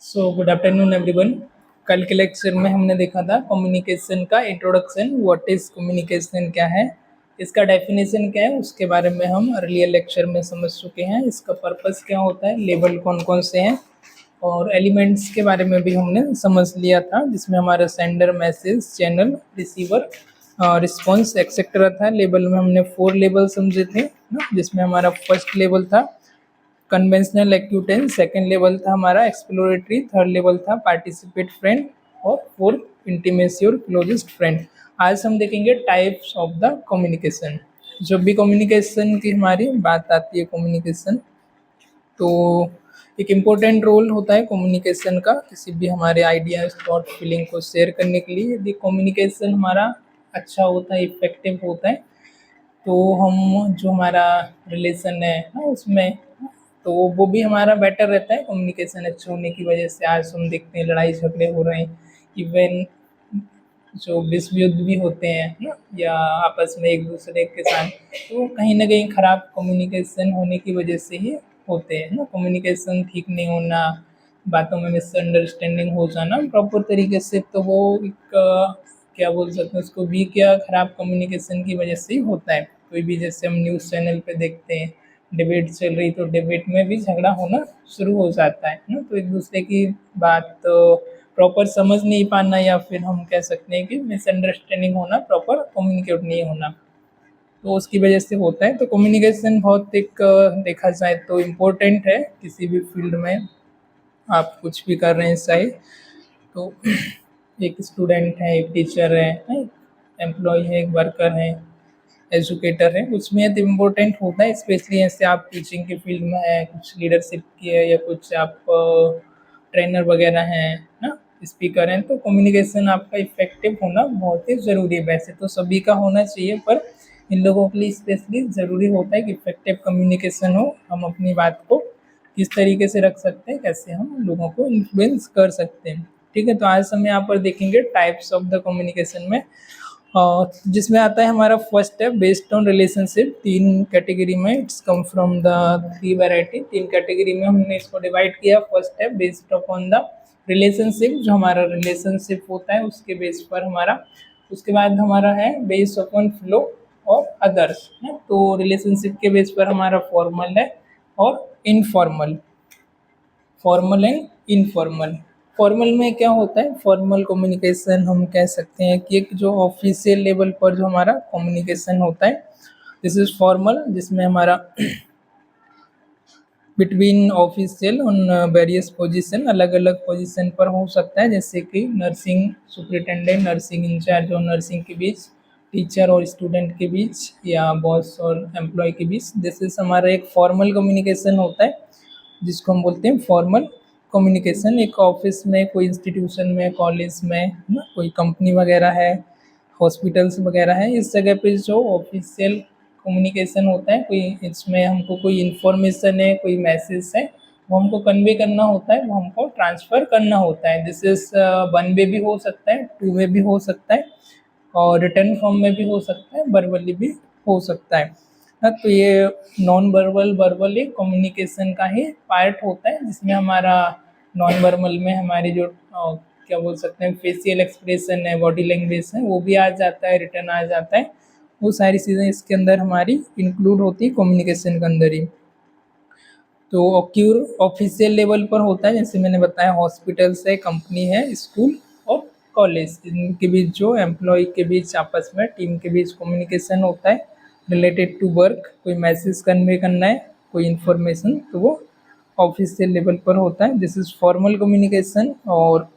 Good afternoon everyone. कल के lecture में हमने देखा था कम्युनिकेशन का इंट्रोडक्शन। व्हाट इज कम्युनिकेशन, क्या है, इसका डेफिनेशन क्या है, उसके बारे में हम अर्लियर लेक्चर में समझ चुके हैं। इसका पर्पस क्या होता है, लेवल कौन कौन से हैं, और एलिमेंट्स के बारे में भी हमने समझ लिया था, जिसमें हमारा sender, message, channel, receiver, response etcetera था। लेवल में हमने 4 लेवल समझे थे ना, जिसमें हमारा फर्स्ट लेवल था कन्वेंशनल एक्यूटेंस, सेकेंड लेवल था हमारा एक्सप्लोरेटरी, थर्ड लेवल था पार्टिसिपेट फ्रेंड, और फोर्थ इंटीमेसी और क्लोजेस्ट फ्रेंड। आज हम देखेंगे टाइप्स ऑफ द कम्युनिकेशन। जब भी कम्युनिकेशन की हमारी बात आती है कम्युनिकेशन, तो एक इम्पोर्टेंट रोल होता है कम्युनिकेशन का किसी भी हमारे आइडियाज, थॉट, फीलिंग को शेयर करने के लिए। यदि कम्युनिकेशन हमारा अच्छा होता है, इफेक्टिव होता है, तो हम जो हमारा रिलेशन है ना उसमें, तो वो भी हमारा बेटर रहता है कम्युनिकेशन अच्छे होने की वजह से। आज हम देखते हैं लड़ाई झगड़े हो रहे हैं, इवन जो विश्व युद्ध भी होते हैं ना, या आपस में एक दूसरे के साथ, तो कहीं ना कहीं ख़राब कम्युनिकेशन होने की वजह से ही होते हैं ना। कम्युनिकेशन ठीक नहीं होना, बातों में मिसअंडरस्टैंडिंग हो जाना प्रॉपर तरीके से, तो वो एक क्या बोल सकते हैं उसको, वीक या ख़राब कम्युनिकेशन की वजह से ही होता है। कोई भी, जैसे हम न्यूज़ चैनल पे देखते हैं डिबेट चल रही, तो डिबेट में भी झगड़ा होना शुरू हो जाता है ना, तो एक दूसरे की बात प्रॉपर समझ नहीं पाना, या फिर हम कह सकते हैं कि मिसअंडरस्टैंडिंग होना, प्रॉपर कम्युनिकेट नहीं होना, तो उसकी वजह से होता है। तो कम्युनिकेशन बहुत एक देखा जाए तो इम्पोर्टेंट है किसी भी फील्ड में, आप कुछ भी कर रहे हैं चाहे, तो एक स्टूडेंट है, एक टीचर है, एम्प्लॉय है, एक वर्कर है, एजुकेटर है, उसमें तो इम्पोर्टेंट होता है। स्पेशली ऐसे आप टीचिंग की फील्ड में है, कुछ लीडरशिप की है, या कुछ आप ट्रेनर वगैरह हैं ना, स्पीकर हैं, तो कम्युनिकेशन आपका इफेक्टिव होना बहुत ही ज़रूरी है। वैसे तो सभी का होना चाहिए, पर इन लोगों के लिए स्पेशली ज़रूरी होता है कि इफेक्टिव कम्युनिकेशन हो। हम अपनी बात को किस तरीके से रख सकते हैं, कैसे हम लोगों को इन्फ्लुएंस कर सकते हैं। ठीक है, तो आज हम यहाँ पर देखेंगे टाइप्स ऑफ द कम्युनिकेशन में, जिसमें आता है हमारा फर्स्ट है बेस्ड ऑन रिलेशनशिप। 3 कैटेगरी में it's come from the 3 variety. 3 category में हमने इसको डिवाइड किया। फर्स्ट है बेस्ड ऑन द रिलेशनशिप, जो हमारा रिलेशनशिप होता है उसके बेस पर हमारा। उसके बाद हमारा है बेस्ड अपॉन फ्लो और अदर्स है, तो रिलेशनशिप के बेस पर हमारा फॉर्मल है और informal, formal and informal. Formal में क्या होता है, फॉर्मल कम्युनिकेशन हम कह सकते हैं कि एक जो ऑफिशियल लेवल पर जो हमारा कम्युनिकेशन होता है, दिस इज फॉर्मल, जिसमें हमारा between official on various position, अलग अलग पोजीशन पर हो सकता है, जैसे कि नर्सिंग सुपरिटेंडेंट, नर्सिंग इंचार्ज और नर्सिंग के बीच, टीचर और स्टूडेंट के बीच, या बॉस और एम्प्लॉय के बीच। दिस इज हमारा एक फॉर्मल कम्युनिकेशन होता है, जिसको हम बोलते हैं फॉर्मल कम्युनिकेशन। एक ऑफिस में, कोई इंस्टीट्यूशन में, कॉलेज में ना, कोई कंपनी वगैरह है, हॉस्पिटल्स वगैरह है, इस जगह पे जो ऑफिशियल कम्युनिकेशन होता है, कोई इसमें हमको कोई इन्फॉर्मेशन है, कोई मैसेज है, वो हमको कन्वे करना होता है, वो हमको ट्रांसफ़र करना होता है। दिस इज़ 1 वे भी हो सकता है, 2 वे भी हो सकता है, और रिटर्न फॉर्म में भी हो सकता है, वर्बली भी हो सकता है ना। तो ये नॉन वर्बल, वर्बल एक कम्युनिकेशन का ही पार्ट होता है, जिसमें हमारा नॉन वर्बल में हमारी जो क्या बोल सकते हैं फेशियल एक्सप्रेशन है, बॉडी लैंग्वेज है, वो भी आ जाता है, रिटर्न आ जाता है। वो सारी चीज़ें इसके अंदर हमारी इंक्लूड होती है कम्युनिकेशन के अंदर ही। तो ऑक्यूर ऑफिशियल लेवल पर होता है, जैसे मैंने बताया, हॉस्पिटल्स है, कंपनी है, स्कूल और कॉलेज, इनके बीच जो एम्प्लॉय के बीच आपस में टीम के बीच कम्युनिकेशन होता है रिलेटेड टू वर्क, कोई मैसेज कन्वे करना है, कोई इन्फॉर्मेशन, तो वो ऑफिशियल लेवल पर होता है। This is formal communication. और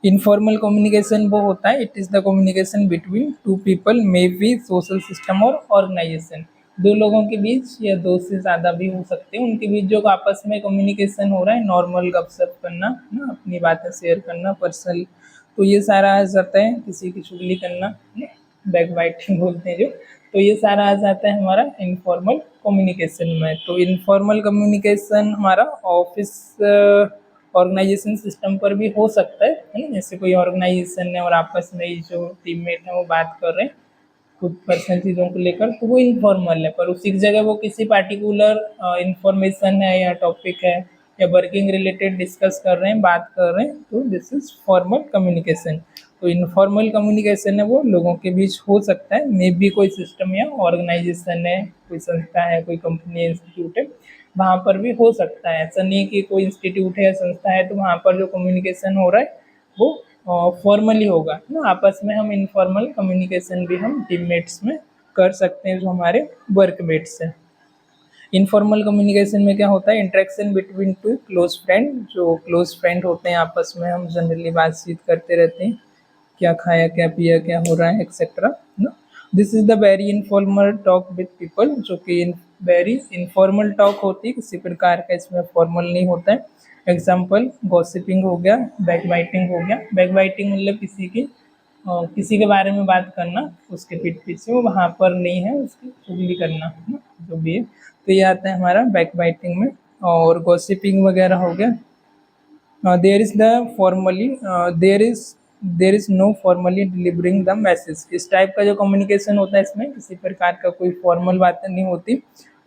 इनफॉर्मल कम्युनिकेशन वो होता है, it is the communication between 2 people, may be social system और ऑर्गेनाइजेशन। 2 लोगों के बीच या 2 से ज़्यादा भी हो सकते हैं, उनके बीच जो आपस में कम्युनिकेशन हो रहा है, नॉर्मल गपशप करना ना, अपनी बातें शेयर करना, पर्सनल, तो ये सारा आ जाता है। किसी की चुगली करना, बैक बाइटिंग बोलते हैं जो, तो ये सारा आ जाता है हमारा इनफॉर्मल कम्युनिकेशन में। तो इनफॉर्मल कम्युनिकेशन हमारा ऑफिस ऑर्गेनाइजेशन सिस्टम पर भी हो सकता है ना, जैसे कोई ऑर्गेनाइजेशन है और आपस में ही जो टीममेट हैं वो बात कर रहे हैं कुछ पर्सनल चीज़ों को लेकर, तो वो इनफॉर्मल है, पर उसी की जगह वो किसी पार्टिकुलर इंफॉर्मेशन है या टॉपिक है या वर्किंग रिलेटेड डिस्कस कर रहे हैं, बात कर रहे हैं, तो दिस इज फॉर्मल कम्युनिकेशन। तो इनफॉर्मल कम्युनिकेशन है वो लोगों के बीच हो सकता है, मे बी कोई सिस्टम या ऑर्गेनाइजेशन है, कोई संस्था है, कोई कंपनी, इंस्टीट्यूट है, वहाँ पर भी हो सकता है। ऐसा नहीं कि कोई इंस्टीट्यूट है या संस्था है तो वहाँ पर जो कम्युनिकेशन हो रहा है वो फॉर्मली होगा ना। आपस में हम इनफॉर्मल कम्युनिकेशन भी हम टीममेट्स में कर सकते हैं जो हमारे वर्कमेट्स हैं। इनफॉर्मल कम्युनिकेशन में क्या होता है, interaction between two close friend. जो क्लोज फ्रेंड होते हैं आपस में हम जनरली बातचीत करते रहते हैं, क्या खाया, क्या पिया, क्या हो रहा है, एक्सेट्रा ना। This is the very informal talk with people, जो कि वेरी इनफॉर्मल टॉक होती है, किसी प्रकार का इसमें फॉर्मल नहीं होता है। एग्जाम्पल गॉसिपिंग हो गया, बैकबाइटिंग हो गया। बैकबाइटिंग मतलब किसी के बारे में बात करना उसके पीठ पीछे, वो वहाँ पर नहीं है, उसकी चुगली करना है ना, जो भी है। तो ये आता है हमारा बैकबाइटिंग में। और गॉसिपिंग वगैरह हो गया। There is no formally delivering the message. इस टाइप का जो कम्युनिकेशन होता है इसमें किसी प्रकार का कोई फॉर्मल बातें नहीं होती,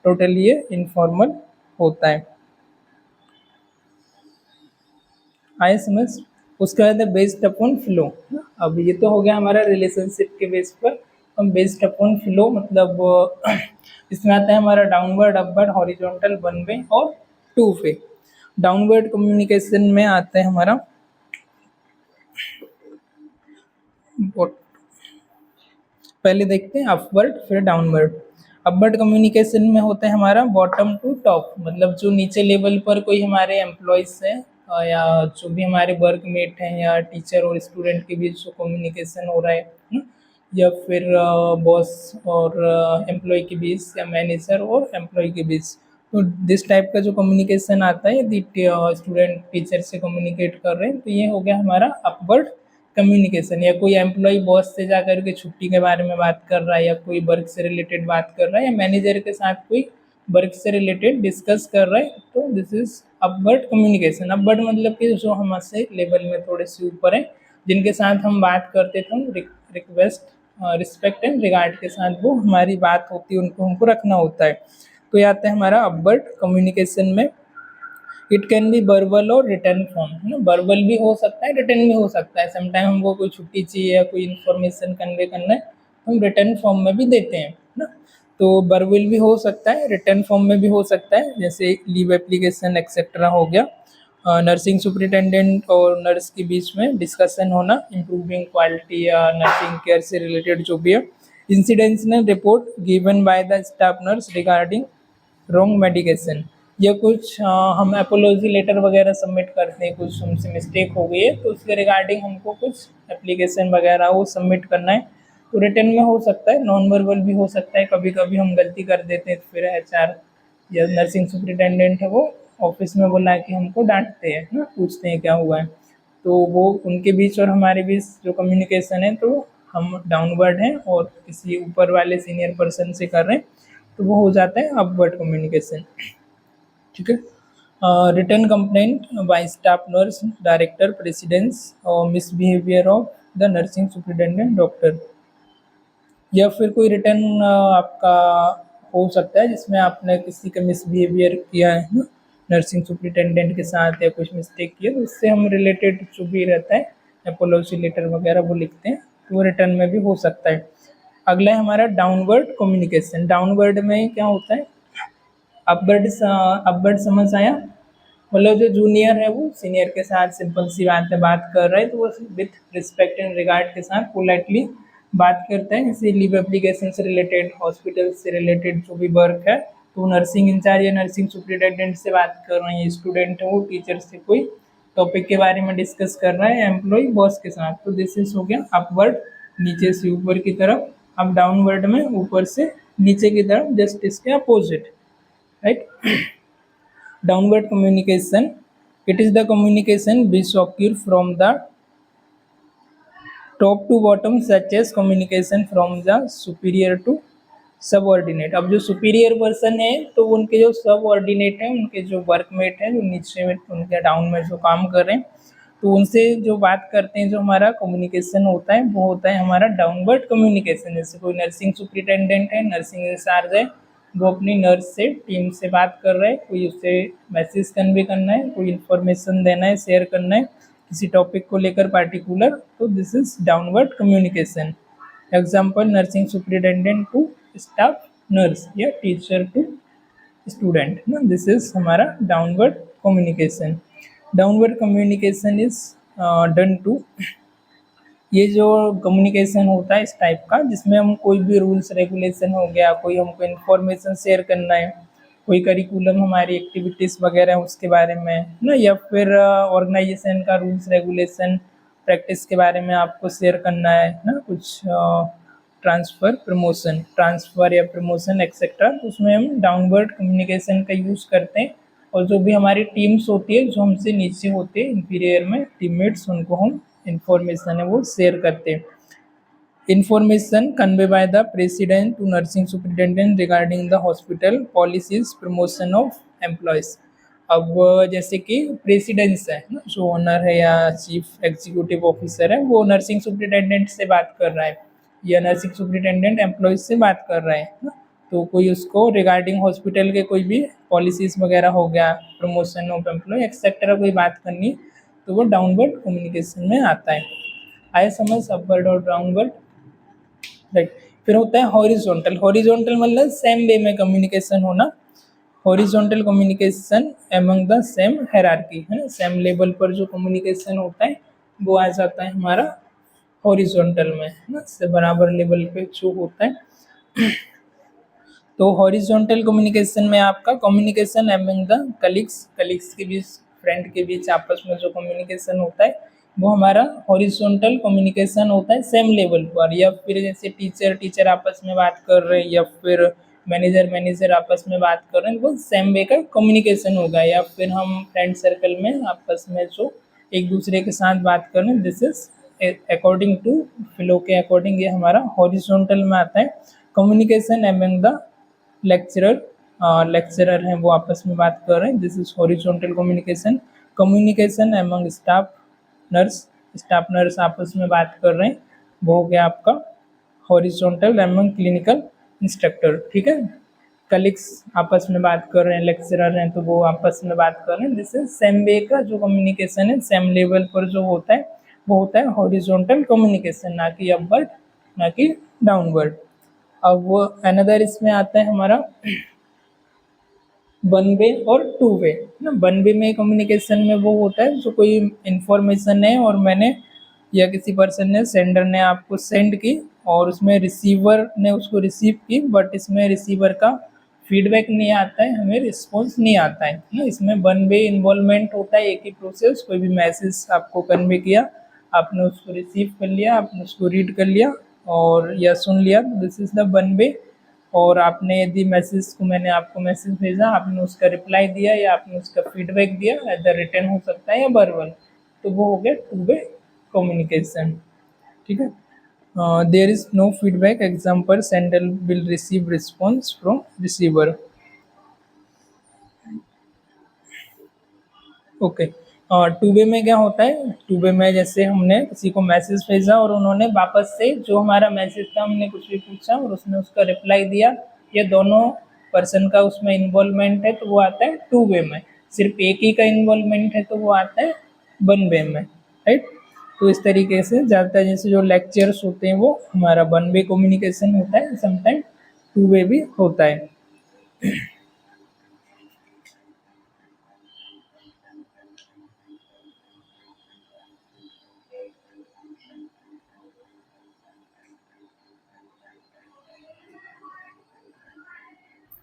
टोटली ये इनफॉर्मल होता है। आए समझ। उसके बाद है बेस्ड अपॉन फ्लो। अब ये तो हो गया हमारा रिलेशनशिप के बेस पर। हम बेस्ड अपॉन फ्लो मतलब इसमें आता है हमारा downward, upward, horizontal, one way और टू वे। डाउनवर्ड कम्युनिकेशन में आता है हमारा पहले देखते हैं अपवर्ड फिर डाउनवर्ड। अपवर्ड कम्युनिकेशन में होता है हमारा बॉटम टू टॉप, मतलब जो नीचे लेवल पर कोई हमारे एम्प्लॉयज हैं या जो भी हमारे वर्कमेट हैं या टीचर और स्टूडेंट के बीच जो कम्युनिकेशन हो रहा है ना, या फिर बॉस और एम्प्लॉय के बीच या मैनेजर और एम्प्लॉय के बीच। तो दिस टाइप का जो कम्युनिकेशन आता है यदि स्टूडेंट टीचर से कम्युनिकेट कर रहे हैं तो ये हो गया हमारा अपवर्ड कम्युनिकेशन। या कोई एम्प्लॉय बॉस से जा करके छुट्टी के बारे में बात कर रहा है, या कोई वर्क से रिलेटेड बात कर रहा है, या मैनेजर के साथ कोई वर्क से रिलेटेड डिस्कस कर रहा है, तो this is upward communication. Upward मतलब कि जो हमसे लेवल में थोड़े से ऊपर है, जिनके साथ हम बात करते थे, हम रिक्वेस्ट, रिस्पेक्ट एंड रिगार्ड के साथ वो हमारी बात होती है, उनको हमको रखना होता है। तो ये आता है हमारा अपवर्ड कम्युनिकेशन में। इट कैन बी वर्बल और रिटर्न फॉर्म, है ना। वर्बल भी हो सकता है, रिटर्न भी हो सकता है। समटाइम हमको कोई छुट्टी चाहिए या कोई इन्फॉर्मेशन कन्वे करना है, हम रिटर्न फॉर्म में भी देते हैं ना। तो वर्बल भी हो सकता है, रिटर्न फॉर्म में भी हो सकता है, जैसे लीव एप्लीकेशन एक्सेट्रा हो गया। नर्सिंग सुपरिटेंडेंट और नर्स के बीच में डिस्कशन होना, इम्प्रूविंग क्वालिटी या नर्सिंग केयर से रिलेटेड जो भी है। Incidental report given by the staff nurse regarding wrong medication, या कुछ हम एपोलॉजी लेटर वगैरह सबमिट करते हैं, कुछ हमसे मिस्टेक हो गई है तो उसके रिगार्डिंग हमको कुछ एप्लीकेशन वगैरह वो सबमिट करना है, तो रिटर्न में हो सकता है। नॉन वर्बल भी हो सकता है, कभी कभी हम गलती कर देते हैं तो फिर HR या नर्सिंग सुपरिटेंडेंट है वो ऑफिस में बुला के हमको डांटते हैं ना, पूछते हैं क्या हुआ है। तो वो उनके बीच और हमारे बीच जो कम्युनिकेशन है तो हम डाउनवर्ड हैं और किसी ऊपर वाले सीनियर पर्सन से कर रहे हैं, तो वो हो जाता है अपवर्ड कम्युनिकेशन। ठीक है। Return complaint by staff nurse, director, presidents और misbehaviour of the nursing superintendent, doctor. या फिर कोई रिटर्न आपका हो सकता है जिसमें आपने किसी का मिसबिहेवियर किया है ना, नर्सिंग सुपरिटेंडेंट के साथ या कुछ मिस्टेक किया, तो उससे हम रिलेटेड जो भी रहता है एपोलॉजी लेटर वगैरह वो लिखते हैं, तो वो रिटर्न में भी हो सकता है। अगला है हमारा डाउनवर्ड कम्युनिकेशन। डाउनवर्ड में क्या होता है, अपवर्ड समझ आया, मतलब जो जूनियर है वो सीनियर के साथ सिंपल सी बात है बात कर रहा है, तो वो विथ रिस्पेक्ट एंड रिगार्ड के साथ पोलाइटली बात करता है। जैसे लीव एप्लीकेशन से रिलेटेड, हॉस्पिटल से रिलेटेड जो भी वर्क है, तो नर्सिंग इंचार्ज या नर्सिंग सुपरिटेंडेंट से बात कर रहे हैं, स्टूडेंट है वो टीचर से कोई टॉपिक के बारे में डिस्कस कर रहा है, एम्प्लॉय बॉस के साथ, तो दिस इज हो गया अपवर्ड, नीचे से ऊपर की तरफ। अब डाउनवर्ड में ऊपर से नीचे की तरफ, जस्ट इसके opposite, right? Downward communication, it is the communication which occur from the top to bottom, such as communication from the superior to subordinate. अब जो सुपीरियर पर्सन है तो उनके जो सबऑर्डिनेट हैं, उनके जो वर्कमेट हैं, जो नीचे में उनके डाउन में जो काम कर रहे हैं, तो उनसे जो बात करते हैं, जो हमारा कम्युनिकेशन होता है वो होता है हमारा डाउनवर्ड कम्युनिकेशन। जैसे कोई नर्सिंग सुपरिटेंडेंट है, नर्सिंग इंचार्ज है, वो अपनी नर्स से टीम से बात कर रहा है, कोई उसे मैसेज कन्वे करना है, कोई इन्फॉर्मेशन देना है, शेयर करना है किसी टॉपिक को लेकर पार्टिकुलर, तो this is downward communication. Example nursing superintendent to staff nurse या टीचर टू स्टूडेंट ना, दिस इज हमारा downward communication. Downward communication is done to, ये जो कम्युनिकेशन होता है इस टाइप का जिसमें हम कोई भी रूल्स रेगुलेशन हो गया, कोई हमको इन्फॉर्मेशन शेयर करना है, कोई करिकुलम हमारी एक्टिविटीज़ वगैरह है उसके बारे में ना, या फिर ऑर्गेनाइजेशन का रूल्स रेगुलेशन प्रैक्टिस के बारे में आपको शेयर करना है ना, कुछ ट्रांसफ़र या प्रमोशन एक्सेट्रा, तो उसमें हम डाउनवर्ड कम्युनिकेशन का यूज़ करते हैं। और जो भी हमारी टीम्स होती है जो हमसे नीचे होते हैं इंफीरियर में टीममेट्स, उनको हम इंफॉर्मेशन है वो शेयर करते हैं। Information convey by the president to nursing superintendent regarding the hospital policies promotion of employees. अब जैसे कि प्रेसिडेंस है ना, जो ओनर है या चीफ एग्जीक्यूटिव ऑफिसर है, वो नर्सिंग सुपरिटेंडेंट से बात कर रहा है या नर्सिंग सुपरिटेंडेंट एम्प्लॉयज़ से बात कर रहा है ना, तो कोई उसको रिगार्डिंग हॉस्पिटल के कोई भी पॉलिसीज़ वगैरह हो गया, प्रमोशन ऑफ एम्प्लॉय एक्सेट्रा कोई बात करनी, तो वो डाउनवर्ड कम्युनिकेशन में आता है। आए समझ अपवर्ड और डाउनवर्ड, राइट। फिर होता है हॉरिजॉन्टल। हॉरिजॉन्टल मतलब सेम वे में कम्युनिकेशन होना। Horizontal communication among the same hierarchy है ना, सेम लेवल पर जो कम्युनिकेशन होता है वो आ जाता है हमारा हॉरिजॉन्टल में है ना, से बराबर लेवल पे जो होता है। तो हॉरिजॉन्टल कम्युनिकेशन में आपका कम्युनिकेशन एमंग द कलीग्स के बीच, फ्रेंड के बीच आपस में जो कम्युनिकेशन होता है वो हमारा हॉरिजॉन्टल कम्युनिकेशन होता है सेम लेवल पर। या फिर जैसे टीचर आपस में बात कर रहे हैं, या फिर मैनेजर आपस में बात कर रहे हैं, वो सेम वे का कम्युनिकेशन होगा। या फिर हम फ्रेंड सर्कल में आपस में जो एक दूसरे के साथ बात कर रहे हैं, this is according to flow के अकॉर्डिंग, ये हमारा हॉरिजॉन्टल में आता है। कम्युनिकेशन एमंग द लेक्चरर हैं वो आपस में बात कर रहे हैं, this is horizontal communication. Communication among staff nurse आपस में बात कर रहे हैं, वो हो गया आपका हॉरिजॉन्टल। एमंग क्लिनिकल इंस्ट्रक्टर, ठीक है। कलीग्स आपस में बात कर रहे हैं, लेक्चरर हैं तो वो आपस में बात कर रहे हैं, दिस इज सेम वे का जो कम्युनिकेशन है, सेम लेवल पर जो होता है वो होता है हॉरिजॉन्टल कम्युनिकेशन, ना कि अपवर्ड ना कि डाउनवर्ड। अब वो अनदर इसमें आता है हमारा वन वे और टू वे ना। वन वे में कम्युनिकेशन में वो होता है जो कोई इन्फॉर्मेशन है और मैंने या किसी पर्सन ने, सेंडर ने आपको सेंड की और उसमें रिसीवर ने उसको रिसीव की, बट इसमें रिसीवर का फीडबैक नहीं आता है, हमें रिस्पॉन्स नहीं आता है ना। इसमें वन वे इन्वॉल्वमेंट होता है, एक ही प्रोसेस, कोई भी मैसेज आपको कन्वे किया, आपने उसको रिसीव कर लिया, आपने उसको रीड कर लिया और या सुन लिया, this is the one way. और आपने यदि मैसेज को, मैंने आपको मैसेज भेजा, आपने उसका रिप्लाई दिया या आपने उसका फीडबैक दिया, एदर रिटर्न हो सकता है या वर्बल, तो वो हो गया टू वे कम्युनिकेशन, ठीक है। There is no feedback, example sender will receive response from receiver. Okay, two way में क्या होता है, टू वे में जैसे हमने किसी को मैसेज भेजा और उन्होंने वापस से जो हमारा मैसेज था, हमने कुछ भी पूछा और उसने उसका रिप्लाई दिया, ये दोनों पर्सन का उसमें इन्वॉल्वमेंट है, तो वो आता है टू वे में। सिर्फ एक ही का इन्वॉल्वमेंट है तो वो आता है वन वे में, राइट। तो इस तरीके से ज़्यादातर जैसे जो लेक्चर्स होते हैं वो हमारा वन वे कम्युनिकेशन होता है, समटाइम टू वे भी होता है।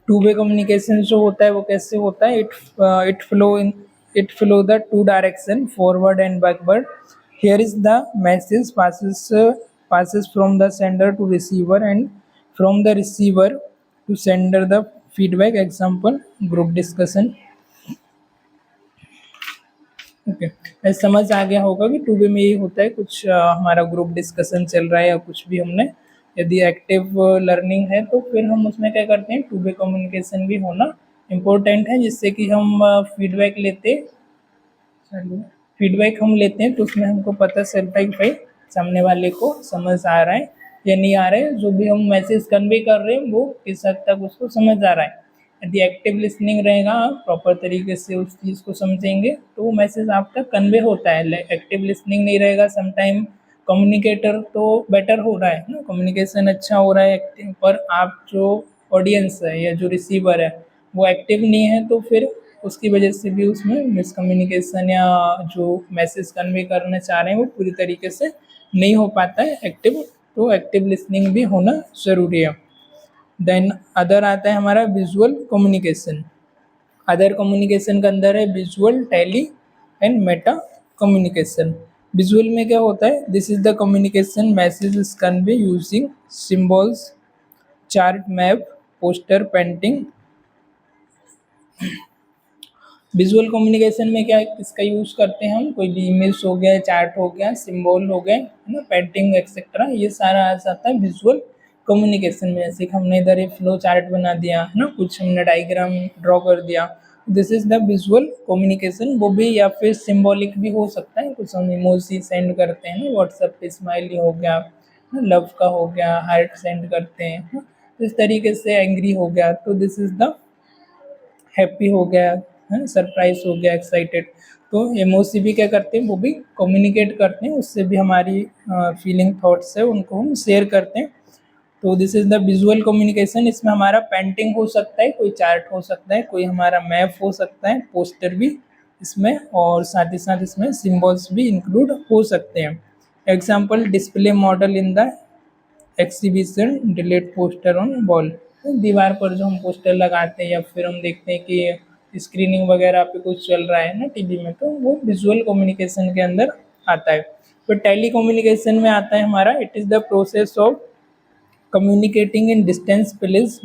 टू वे कम्युनिकेशन जो होता है वो कैसे होता है, it flow the two direction, forward and backward. Here is the message passes from the sender to receiver and from the receiver to sender the feedback, example group discussion। Okay, समझ आ गया होगा कि टू वे में यही होता है, कुछ हमारा ग्रुप डिस्कशन चल रहा है या कुछ भी हमने, यदि एक्टिव लर्निंग है तो फिर हम उसमें क्या करते हैं, टू वे कम्युनिकेशन भी होना इम्पोर्टेंट है, जिससे कि हम फीडबैक हम लेते हैं तो उसमें हमको पता चलता है कि भाई सामने वाले को समझ आ रहा है या नहीं आ रहा है, जो भी हम मैसेज कन्वे कर रहे हैं वो किस हद तक उसको समझ आ रहा है। यदि एक्टिव लिसनिंग रहेगा, आप प्रॉपर तरीके से उस चीज़ को समझेंगे तो वो मैसेज आप तक कन्वे होता है। एक्टिव लिसनिंग नहीं रहेगा, समटाइम कम्युनिकेटर तो बेटर हो रहा है ना, कम्युनिकेशन अच्छा हो रहा है एक्टिव, पर आप जो ऑडियंस है या जो रिसीवर है वो एक्टिव नहीं है, तो फिर उसकी वजह से भी उसमें मिसकम्युनिकेशन या जो मैसेज कन्वे करना चाह रहे हैं वो पूरी तरीके से नहीं हो पाता है एक्टिव। तो एक्टिव लिसनिंग भी होना ज़रूरी है। देन अदर आता है हमारा विजुअल कम्युनिकेशन। अदर कम्युनिकेशन के अंदर है visual, tele and meta communication. Visual में क्या होता है, this is the communication message is convey using symbols, chart, map, poster, painting. Visual communication में क्या इसका यूज़ करते हैं हम, कोई भी इमेज हो गया, चार्ट हो गया, सिंबल हो गए, है ना, पेंटिंग एक्सेट्रा, ये सारा आ जाता है विजुअल कम्युनिकेशन में। जैसे कि हमने इधर एक फ्लो चार्ट बना दिया है ना, कुछ हमने डायग्राम ड्रॉ कर दिया, this is the visual communication. वो भी या फिर सिम्बॉलिक भी हो सकता है, कुछ हम इमोजी सेंड करते हैं ना व्हाट्सएप पे, स्माइली हो गया, लव का हो गया, हार्ट सेंड करते हैं ना, तो इस तरीके से एंग्री हो गया, तो दिस इज द हैप्पी हो गया, है सरप्राइज हो गया, एक्साइटेड। तो इमोजी भी क्या करते हैं, वो भी कम्युनिकेट करते हैं, उससे भी हमारी फीलिंग थॉट्स है उनको हम शेयर करते हैं। तो this is the visual communication. इसमें हमारा पेंटिंग हो सकता है, कोई चार्ट हो सकता है, कोई हमारा मैप हो सकता है, पोस्टर भी इसमें, और साथ ही साथ इसमें सिम्बॉल्स भी इंक्लूड हो सकते हैं। Example, display model in the exhibition, delete poster on wall. दीवार पर जो हम पोस्टर लगाते हैं या फिर हम देखते हैं कि स्क्रीनिंग वगैरह पे कुछ चल रहा है ना टीवी में, तो वो विजुअल कम्युनिकेशन के अंदर आता है। तो टेली कम्युनिकेशन में आता है हमारा, it is the process of communicating in distance place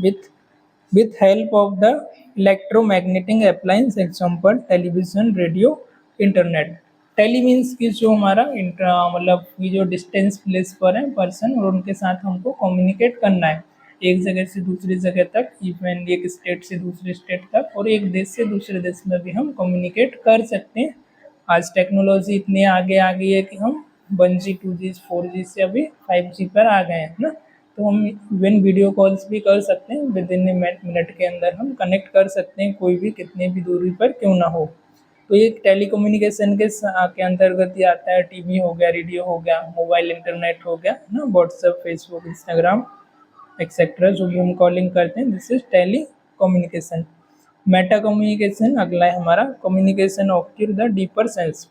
with help of the electromagnetic appliance, example television, radio, internet. Tele means कि जो हमारा इंटर मतलब कि जो डिस्टेंस प्लेस पर है पर्सन, और उनके साथ हमको कम्युनिकेट करना है एक जगह से दूसरी जगह तक, इवन एक स्टेट से दूसरे स्टेट तक, और एक देश से दूसरे देश में भी हम कम्युनिकेट कर सकते हैं। आज टेक्नोलॉजी इतनी आगे आ गई है कि हम 1G 2G 4G से अभी 5G पर आ गए हैं ना, तो हम इवन वीडियो कॉल्स भी कर सकते हैं, विद इन मिनट के अंदर हम कनेक्ट कर सकते हैं, कोई भी कितने भी दूरी पर क्यों ना हो। तो ये टेली कम्युनिकेशन के अंतर्गत ही आता है। टीवी हो गया, रेडियो हो गया, मोबाइल इंटरनेट हो गया ना, व्हाट्सएप, फेसबुक, इंस्टाग्राम एक्सेट्रा, जो भी हम कॉलिंग करते हैं, this is tele communication. Meta communication अगला है हमारा, communication of the deeper sense.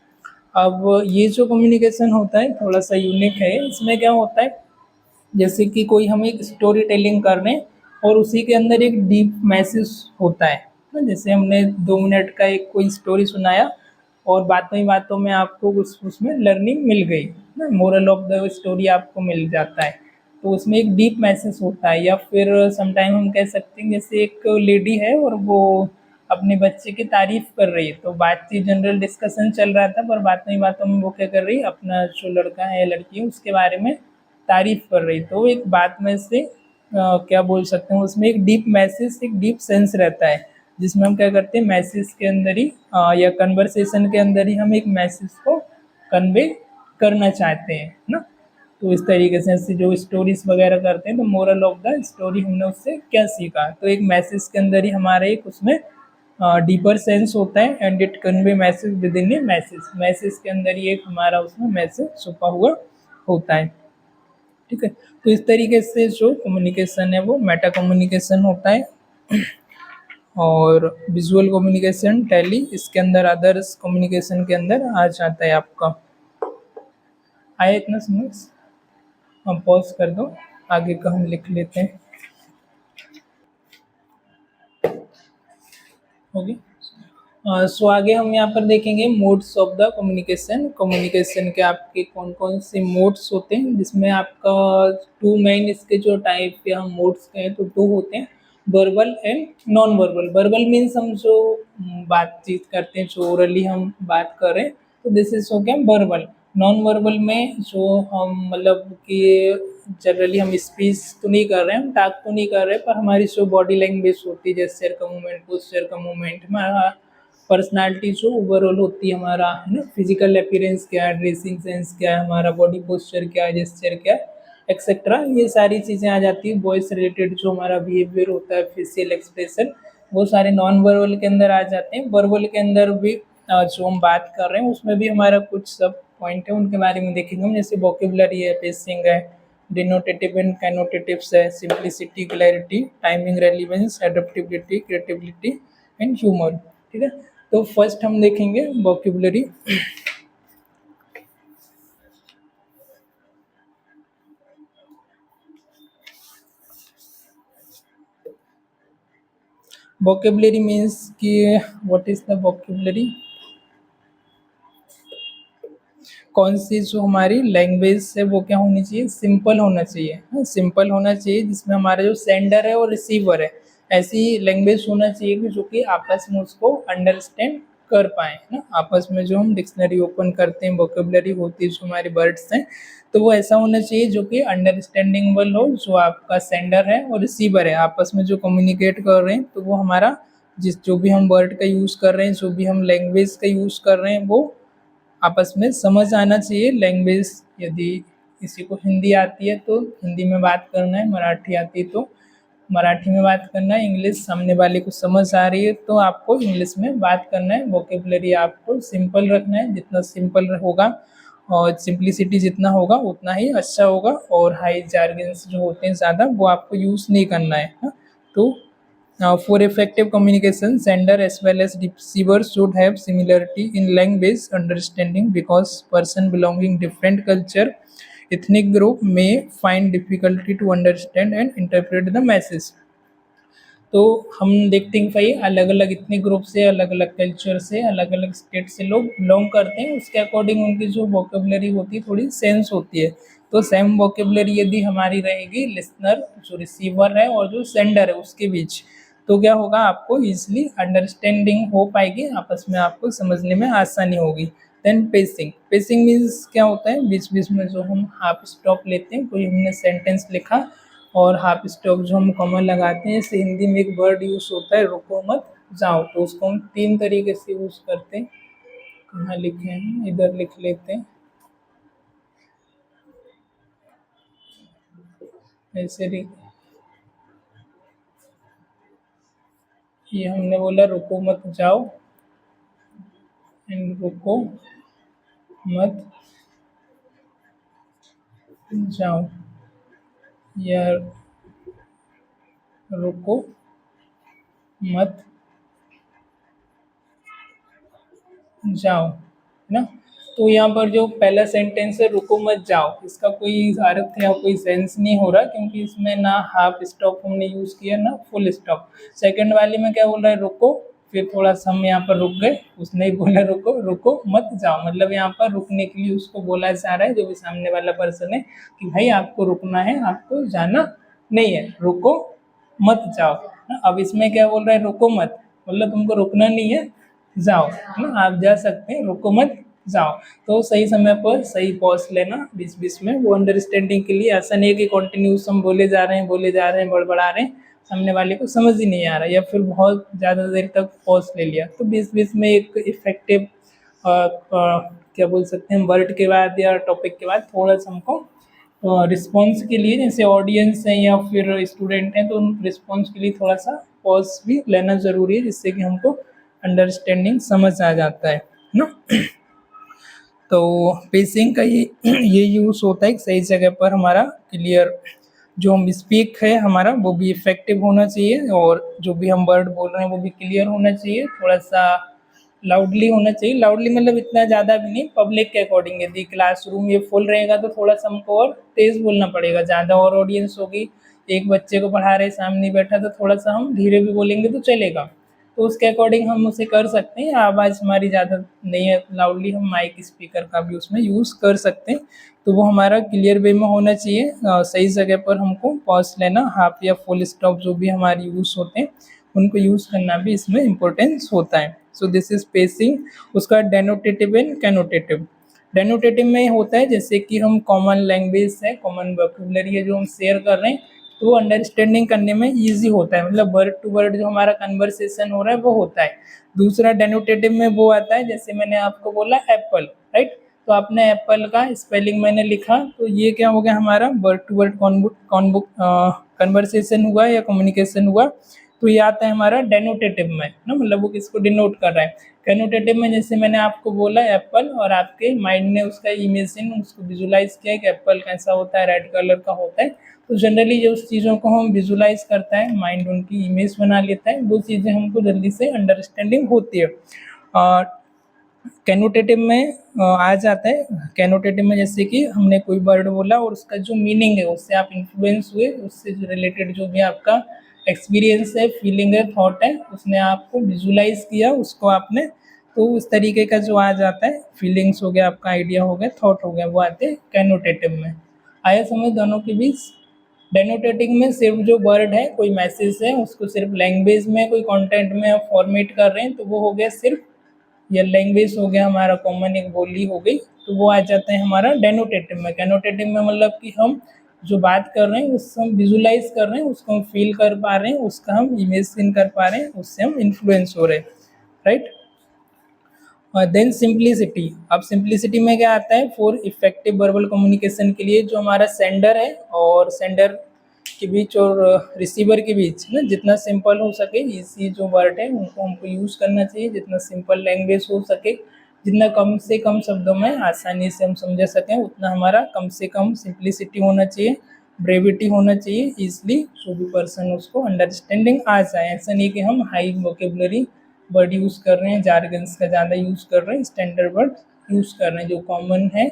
अब ये जो कम्युनिकेशन होता है थोड़ा सा यूनिक है। इसमें क्या होता है, जैसे कि कोई हम एक स्टोरी टेलिंग कर रहे हैं और उसी के अंदर एक डीप मैसेज होता है ना, जैसे हमने 2 मिनट का एक कोई स्टोरी सुनाया और बातों ही बातों में आपको उसमें लर्निंग मिल गई ना, मोरल ऑफ द स्टोरी आपको मिल जाता है, तो उसमें एक डीप मैसेज होता है। या फिर समटाइम हम कह सकते हैं, जैसे एक लेडी है और वो अपने बच्चे की तारीफ कर रही है, तो बातचीत जनरल डिस्कशन चल रहा था, पर बातों ही बातों में वो क्या कर रही है, अपना जो लड़का है या लड़की है उसके बारे में तारीफ कर रही। तो एक बात में से क्या बोल सकते हैं, उसमें एक डीप मैसेज, एक डीप सेंस रहता है, जिसमें हम क्या करते हैं, मैसेज के अंदर ही या कन्वर्सेशन के अंदर ही हम एक मैसेज को कन्वे करना चाहते हैं ना। तो इस तरीके से ऐसे जो स्टोरीज वगैरह करते हैं, तो मोरल ऑफ द स्टोरी हमने उससे क्या सीखा, तो एक मैसेज के अंदर ही हमारा एक उसमें डीपर सेंस होता है, and it convey message with in A message. Message के अंदर ही एक हमारा उसमें मैसेज छुपा हुआ होता है। ठीक है, तो इस तरीके से जो कम्युनिकेशन है वो मेटा कम्युनिकेशन होता है। और विजुअल कम्युनिकेशन टेली, इसके अंदर अदर्स कम्युनिकेशन के अंदर आ जाता है आपका। आया इतना समझ? हम पॉज कर दो, आगे का हम लिख लेते हैं। ओके, सो आगे हम यहाँ पर देखेंगे modes of the communication. Communication के आपके कौन कौन से मोड्स होते हैं, जिसमें आपका 2 मेन इसके जो टाइप या हम मोड्स कहें तो 2 होते हैं, verbal and non verbal. Verbal means हम जो बातचीत करते हैं, जो ओरली हम बात कर रहे हैं, तो दिस इज हो गया वर्बल। नॉन वर्बल में जो हम मतलब कि जनरली हम स्पीच तो नहीं कर रहे हैं, हम टॉक तो नहीं कर रहे, पर हमारी जो बॉडी लैंग्वेज होती है, जेस्चर का मूवमेंट, पोस्चर का मूवमेंट, हमारा पर्सनालिटी जो ओवरऑल होती है, हमारा है ना, फिजिकल अपीयरेंस क्या है, ड्रेसिंग सेंस क्या है, हमारा बॉडी पोस्चर क्या है, जेस्चर क्या है, एक्सेट्रा, ये सारी चीज़ें आ जाती है। वॉइस रिलेटेड जो हमारा बिहेवियर होता है, फेशियल एक्सप्रेशन, वो सारे नॉन वर्बल के अंदर आ जाते हैं। वर्बल के अंदर भी जो हम बात कर रहे हैं उसमें भी हमारा कुछ सब पॉइंट है, उनके बारे में देखेंगे हम, जैसे वोकेबुलरी है, पेसिंग है, डिनोटेटिव एंड कैनोटेटिव्स है, simplicity, clarity, timing, relevance, adaptability, creativity and humour. ठीक है, तो फर्स्ट हम देखेंगे वोकेबुलरी। vocabulary means कि what is the vocabulary, कौन सी जो हमारी लैंग्वेज है वो क्या होनी चाहिए, सिंपल होना चाहिए। सिंपल होना चाहिए, जिसमें हमारा जो सेंडर है और रिसीवर है ऐसी लैंग्वेज होना चाहिए कि जो कि आपस में उसको अंडरस्टैंड कर पाए ना। आपस में जो हम डिक्शनरी ओपन करते हैं, वोकेबुलरी होती है जो हमारे वर्ड्स हैं, तो वो ऐसा होना चाहिए जो कि अंडरस्टैंडिंगबल हो। जो आपका सेंडर है और रिसीवर है आपस में जो कम्युनिकेट कर रहे हैं, तो वो हमारा जो भी हम वर्ड का यूज़ कर रहे हैं, जो भी हम लैंग्वेज का यूज़ कर रहे हैं, वो आपस में समझ आना चाहिए। लैंग्वेज, यदि किसी को हिंदी आती है तो हिंदी में बात करना है, मराठी आती है तो मराठी में बात करना है, इंग्लिश सामने वाले को समझ आ रही है तो आपको इंग्लिश में बात करना है। वोकेबुलरी आपको सिंपल रखना है, जितना सिंपल होगा और सिंप्लिसिटी जितना होगा उतना ही अच्छा होगा। और हाई जार्गन्स जो होते हैं ज़्यादा, वो आपको यूज़ नहीं करना है ना। तो for effective communication, sender as well as receiver should have similarity in language understanding, because person belonging different culture, ethnic group may find difficulty to understand and interpret the message। तो हम देखते हैं भाई अलग अलग इतने ग्रुप से, अलग अलग कल्चर से, अलग अलग स्टेट से लोग बिलोंग करते हैं, उसके अकॉर्डिंग उनकी जो वोकेबुलरी होती है थोड़ी सेंस होती है। तो सेम वोकेबुलरी यदि हमारी रहेगी लिसनर, जो रिसीवर है और जो सेंडर है उसके बीच, तो क्या होगा, आपको ईजिली अंडरस्टैंडिंग हो पाएगी, आपस में आपको समझने में आसानी होगी। देन पेसिंग, पेसिंग मीन्स क्या होता है, बीच बीच में जो हम हाफ स्टॉप लेते हैं, कोई हमने सेंटेंस लिखा और हाफ स्टॉप जो हम कॉमन लगाते हैं, जैसे हिंदी में एक वर्ड यूज होता है रुको मत जाओ, तो उसको हम 3 तरीके से यूज करते हैं। कहाँ लिखे हैं, इधर लिख लेते हैं, ऐसे ये हमने बोला रुको मत जाओ एंड रुको मत जाओ, या रुको मत जाओ, है ना। तो यहाँ पर जो पहला सेंटेंस है रुको मत जाओ, इसका कोई अर्थ या कोई सेंस नहीं हो रहा, क्योंकि इसमें ना हाफ स्टॉप हमने यूज़ किया ना फुल स्टॉप। सेकंड वाले में क्या बोल रहा है, रुको, फिर थोड़ा सा हम यहाँ पर रुक गए, उसने ही बोला रुको, रुको मत जाओ, मतलब यहाँ पर रुकने के लिए उसको बोला जा रहा है, जो भी सामने वाला पर्सन है, कि भाई आपको रुकना है, आपको जाना नहीं है, रुको मत जाओ ना। अब इसमें क्या बोल रहा है, रुको मत, मतलब तुमको रुकना नहीं है, जाओ, है ना, आप जा सकते हैं, रुको मत जाओ। तो सही समय पर सही पॉज लेना बीच बीच में, वो अंडरस्टैंडिंग के लिए। ऐसा नहीं है कि कंटिन्यूस हम बोले जा रहे हैं, बोले जा रहे हैं, बड़बड़ा रहे हैं, सामने वाले को समझ ही नहीं आ रहा, या फिर बहुत ज़्यादा देर तक पॉज ले लिया। तो बीच बीच में एक इफेक्टिव क्या बोल सकते हैं, वर्ड के बाद या टॉपिक के बाद थोड़ा सा हमको रिस्पॉन्स के लिए, जैसे ऑडियंस हैं या फिर स्टूडेंट हैं, तो उन रिस्पॉन्स के लिए थोड़ा सा पॉज भी लेना ज़रूरी है, जिससे कि हमको अंडरस्टैंडिंग समझ आ जाता है ना। तो पेसिंग का ये यूज़ होता है कि सही जगह पर हमारा क्लियर जो हम स्पीक है हमारा वो भी इफेक्टिव होना चाहिए, और जो भी हम वर्ड बोल रहे हैं वो भी क्लियर होना चाहिए, थोड़ा सा लाउडली होना चाहिए। लाउडली मतलब इतना ज़्यादा भी नहीं, पब्लिक के अकॉर्डिंग। यदि क्लासरूम ये फुल रहेगा तो थोड़ा सा हमको और तेज़ बोलना पड़ेगा, ज़्यादा और ऑडियंस होगी, एक बच्चे को पढ़ा रहे सामने बैठा, तो थोड़ा सा हम धीरे भी बोलेंगे तो चलेगा। तो उसके अकॉर्डिंग हम उसे कर सकते हैं। आवाज़ हमारी ज़्यादा नहीं है लाउडली, हम माइक स्पीकर का भी उसमें यूज़ कर सकते हैं। तो वो हमारा क्लियर वे में होना चाहिए। सही जगह पर हमको पॉज लेना, हाफ या फुल स्टॉप जो भी हमारे यूज़ होते हैं उनको यूज़ करना भी इसमें इम्पोर्टेंस होता है। So this is pacing. उसका डेनोटेटिव एंड कैनोटेटिव। डेनोटेटिव में होता है जैसे कि हम कॉमन लैंग्वेज है, कॉमन वोकैबुलरी है जो हम शेयर कर रहे हैं, तो अंडरस्टैंडिंग करने में ईजी होता है, मतलब वर्ड टू वर्ड जो हमारा कन्वर्सेशन हो रहा है वो होता है। दूसरा डेनोटेटिव में वो आता है, जैसे मैंने आपको बोला एप्पल, राइट। तो आपने एप्पल का स्पेलिंग मैंने लिखा, तो ये क्या हो गया हमारा वर्ड टू वर्ड कन्वर्सेशन हुआ या कम्युनिकेशन हुआ। तो ये आता है हमारा डेनोटेटिव में ना, मतलब वो किसको डिनोट कर रहा है। कैनोटेटिव में जैसे मैंने आपको बोला एप्पल, और आपके माइंड ने उसका इमेजिन उसको विजुलाइज किया कि एप्पल कैसा होता है, रेड कलर का होता है। तो जनरली जो उस चीज़ों को हम विजुलाइज करता है, माइंड उनकी इमेज बना लेता है, वो चीज़ें हमको जल्दी से अंडरस्टैंडिंग होती है। कैनोटेटिव में आ जाता है। कैनोटेटिव में जैसे कि हमने कोई वर्ड बोला और उसका जो मीनिंग है उससे आप इन्फ्लुएंस हुए, उससे जो रिलेटेड जो भी आपका एक्सपीरियंस है, फीलिंग है, थॉट है, उसने आपको विजुलाइज किया उसको आपने, तो उस तरीके का जो आ जाता है, फीलिंग्स हो गया, आपका आइडिया हो गया, थॉट हो गया, वो आते हैं कैनोटेटिव में। आया समझ दोनों के बीच। डेनोटेटिव में सिर्फ जो वर्ड है, कोई मैसेज है, उसको सिर्फ लैंग्वेज में कोई कंटेंट में आप फॉर्मेट कर रहे हैं, तो वो हो गया सिर्फ या लैंग्वेज हो गया हमारा, कॉमन एक बोली हो गई, तो वो आ जाता है हमारा डेनोटेटिव में। कैनोटेटिव में मतलब कि हम जो बात कर रहे हैं उससे हम विजुलाइज कर रहे हैं, उसको हम फील कर पा रहे हैं, उसका हम इमेजिन कर पा रहे हैं, उससे हम इन्फ्लुएंस हो रहे हैं, राइट। Then simplicity. अब सिंप्लिसिटी में क्या आता है, फॉर इफेक्टिव वर्बल कम्युनिकेशन के लिए जो हमारा सेंडर है और सेंडर के बीच और रिसीवर के बीच ना, जितना सिंपल हो सके इसी जो वर्ड है उनको हमको यूज़ करना चाहिए, जितना सिंपल लैंग्वेज हो सके, जितना कम से कम शब्दों में आसानी से हम समझ सकें, उतना हमारा कम से कम सिंप्लिसिटी होना चाहिए, ब्रेविटी होना चाहिए, ईजिली जो भी पर्सन उसको अंडरस्टैंडिंग आ जाए। ऐसा नहीं कि हम हाई वोकेबलरी वर्ड यूज़ कर रहे हैं, जार्गन्स का ज़्यादा यूज़ कर रहे हैं, स्टैंडर्ड वर्ड यूज़ कर रहे हैं जो कॉमन है।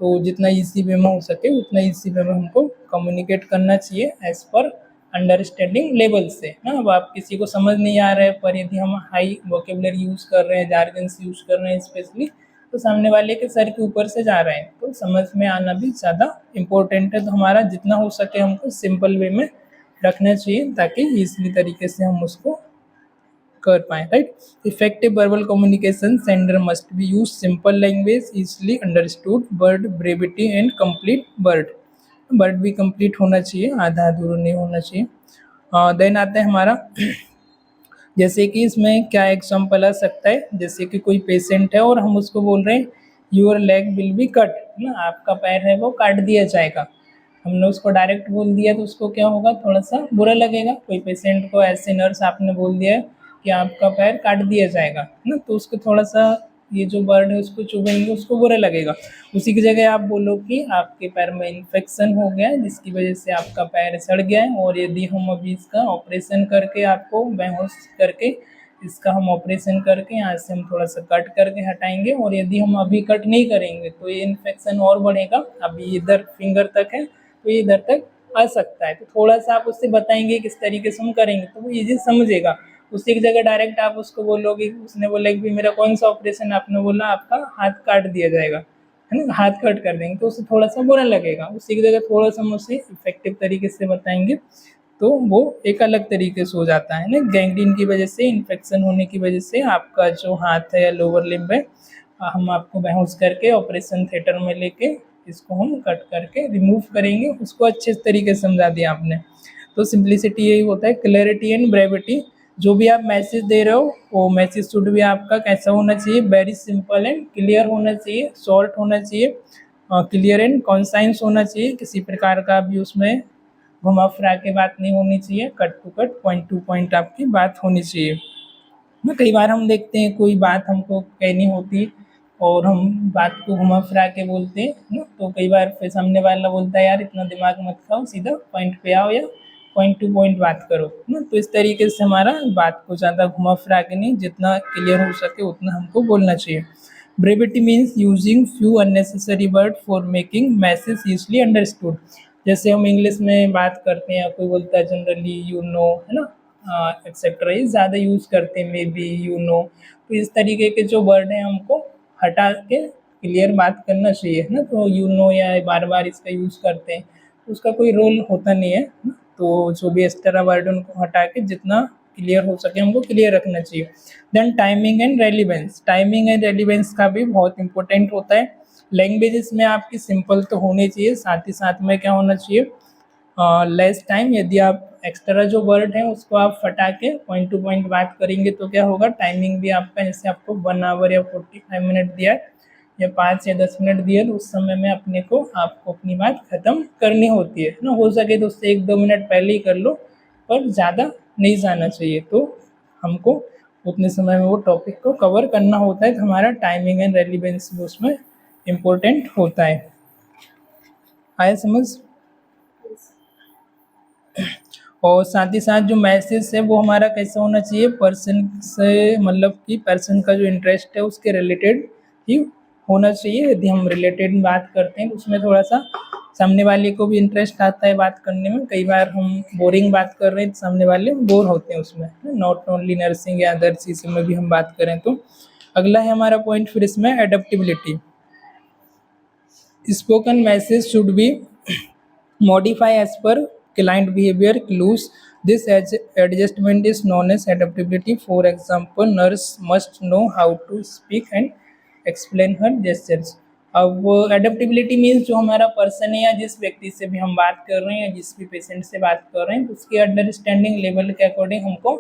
तो जितना ईजी वे में हो सके उतना ईजी वे में हमको कम्युनिकेट करना चाहिए एज पर अंडरस्टैंडिंग लेवल से ना। अब आप किसी को समझ नहीं आ रहा है, पर यदि हम हाई वोकेबलरी यूज़ कर रहे हैं, जार्गन्स यूज़ कर रहे हैं स्पेशली, तो सामने वाले के सर के ऊपर से जा रहे हैं, तो समझ में आना भी ज़्यादा इम्पोर्टेंट है। तो हमारा जितना हो सके हमको सिंपल वे में रखना चाहिए ताकि ईजिली तरीके से हम उसको कर पाए, right. Effective verbal communication sender must be use simple language, easily understood word, brevity and complete word. Word भी कंप्लीट होना चाहिए, आधा अधूरा नहीं होना चाहिए। देन आता है हमारा जैसे कि इसमें क्या एग्जाम्पल आ सकता है, जैसे कि कोई पेशेंट है और हम उसको बोल रहे हैं your leg will be cut, ना आपका पैर है वो काट दिया जाएगा। हमने उसको डायरेक्ट बोल दिया तो उसको क्या होगा, थोड़ा सा बुरा लगेगा। कोई पेशेंट को ऐसे नर्स आपने बोल दिया है कि आपका पैर काट दिया जाएगा ना, तो उसको थोड़ा सा ये जो वर्ड है उसको चुभेंगे, उसको बुरा लगेगा। उसी की जगह आप बोलो कि आपके पैर में इन्फेक्शन हो गया है जिसकी वजह से आपका पैर सड़ गया है, और यदि हम अभी इसका ऑपरेशन करके आपको बेहोश करके इसका हम ऑपरेशन करके यहाँ से हम थोड़ा सा कट करके हटाएंगे, और यदि हम अभी कट नहीं करेंगे तो ये इन्फेक्शन और बढ़ेगा। अभी इधर फिंगर तक है तो ये इधर तक आ सकता है। तो थोड़ा सा आप उससे बताएंगे किस तरीके से हम करेंगे तो वो ईजी समझेगा। उसी की जगह डायरेक्ट आप उसको बोलोगे, उसने बोला कि मेरा कौन सा ऑपरेशन, आपने बोला आपका हाथ काट दिया जाएगा, है ना, हाथ कट कर देंगे, तो उसे थोड़ा सा बुरा लगेगा। उसी की जगह थोड़ा सा हम उसे इफेक्टिव तरीके से बताएंगे तो वो एक अलग तरीके से हो जाता है ना। गैंग्रीन की वजह से, इन्फेक्शन होने की वजह से आपका जो हाथ है या लोअर लिम्ब है, हम आपको बेहोश करके ऑपरेशन थिएटर में लेके इसको हम कट करके रिमूव करेंगे। उसको अच्छे तरीके से समझा दिया आपने। तो सिंप्लिसिटी यही होता है, क्लैरिटी एंड ब्रेविटी। जो भी आप मैसेज दे रहे हो वो मैसेज शुड भी आपका कैसा होना चाहिए, वेरी सिंपल एंड क्लियर होना चाहिए, शॉर्ट होना चाहिए, क्लियर एंड कॉन्साइंस होना चाहिए। किसी प्रकार का भी उसमें घुमा फिरा के बात नहीं होनी चाहिए, कट टू पॉइंट आपकी बात होनी चाहिए ना। कई बार हम देखते हैं कोई बात हमको कहनी होती और हम बात को घुमा फिरा के बोलते हैं ना, तो कई बार फिर सामने वाला बोलता है यार इतना दिमाग मत खाओ, सीधा पॉइंट पे आओ या पॉइंट टू पॉइंट बात करो ना। तो इस तरीके से हमारा बात को ज़्यादा घुमा फिरा के नहीं, जितना क्लियर हो सके उतना हमको बोलना चाहिए। Brevity means using few unnecessary word for making message easily understood. जैसे हम इंग्लिश में बात करते हैं, कोई बोलता है जनरली यू नो, है ना, एक्सेट्रा, ये ज़्यादा यूज़ करते हैं, मे बी, यू नो। तो इस तरीके के जो वर्ड हैं हमको हटा के क्लियर बात करना चाहिए ना। तो यू नो या बार बार इसका यूज़ करते हैं तो उसका कोई रोल होता नहीं है ना। तो जो भी एक्स्ट्रा वर्ड उनको हटा के जितना क्लियर हो सके हमको क्लियर रखना चाहिए। Then timing and relevance. Timing and relevance का भी बहुत इंपॉर्टेंट होता है। लैंग्वेजेस में आपकी सिंपल तो होनी चाहिए, साथ ही साथ में क्या होना चाहिए, लेस टाइम। यदि आप एक्स्ट्रा जो वर्ड है उसको आप फटा के पॉइंट टू पॉइंट बात करेंगे तो क्या होगा, टाइमिंग भी आपका, जैसे आपको 1 आवर या 45 मिनट दिया है, या 5 या 10 मिनट दिए तो उस समय में अपने को आपको अपनी बात ख़त्म करनी होती है ना। हो सके तो उससे 1-2 मिनट पहले ही कर लो, पर ज़्यादा नहीं जाना चाहिए। तो हमको उतने समय में वो टॉपिक को कवर करना होता है, तो हमारा टाइमिंग एंड रेलिवेंस भी उसमें इम्पोर्टेंट होता है। आया समझ? और साथ ही साथ जो मैसेज है वो हमारा कैसा होना चाहिए, पर्सन से, मतलब कि पर्सन का जो इंटरेस्ट है उसके रिलेटेड ही होना चाहिए। यदि हम रिलेटेड बात करते हैं तो उसमें थोड़ा सा सामने वाले को भी इंटरेस्ट आता है बात करने में। कई बार हम बोरिंग बात कर रहे हैं तो सामने वाले बोर होते हैं उसमें, नॉट ओनली नर्सिंग या अदर चीज़ों में भी हम बात करें तो। अगला है हमारा पॉइंट फिर इसमें adaptability. Spoken message should be modify as per client behavior clues. This adjustment is known as adaptability. For example, nurse must know how to speak and explain her gestures. अब एडेप्टिबिलिटी मीन्स जो हमारा person है या जिस व्यक्ति से भी हम बात कर रहे हैं या जिस भी पेशेंट से बात कर रहे हैं तो उसकी अंडरस्टैंडिंग लेवल के अकॉर्डिंग हमको